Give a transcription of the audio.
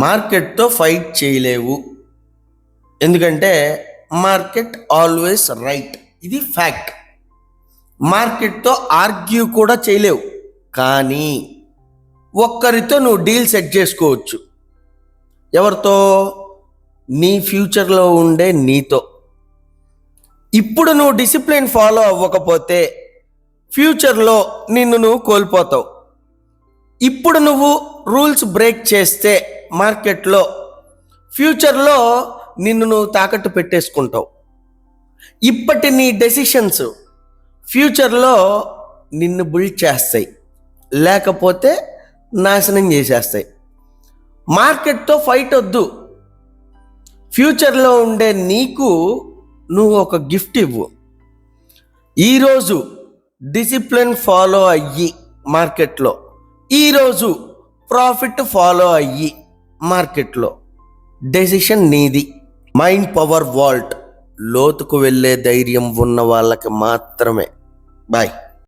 మార్కెట్తో fight చేయలేవు. ఎందుకంటే market always right, ఇది ఫ్యాక్ట్. మార్కెట్తో ఆర్గ్యూ కూడా చేయలేవు, కానీ ఒక్కరితో నువ్వు డీల్ సెట్ చేసుకోవచ్చు. ఎవరితో? నీ ఫ్యూచర్లో ఉండే నీతో. ఇప్పుడు నువ్వు డిసిప్లిన్ ఫాలో అవ్వకపోతే ఫ్యూచర్లో నిన్ను నువ్వు కోల్పోతావు. ఇప్పుడు నువ్వు రూల్స్ బ్రేక్ చేస్తే మార్కెట్లో ఫ్యూచర్లో నిన్ను నువ్వు తాకట్టు పెట్టేసుకుంటావు. ఇప్పటి నీ డెసిషన్స్ ఫ్యూచర్లో నిన్ను బిల్డ్ చేస్తాయి, లేకపోతే నాశనం చేసేస్తాయి. మార్కెట్తో ఫైట్ వద్దు. ఫ్యూచర్లో ఉండే నీకు నువ్వు ఒక గిఫ్ట్ ఇవ్వు. ఈరోజు డిసిప్లిన్ ఫాలో అయ్యి మార్కెట్లో, ఈరోజు ప్రాఫిట్ ఫాలో అయ్యి మార్కెట్లో, డెసిషన్ నీది. మైండ్ పవర్ వాల్ట్ లోతుకు వెళ్ళే ధైర్యం ఉన్న వాళ్ళకి మాత్రమే. బాయ్.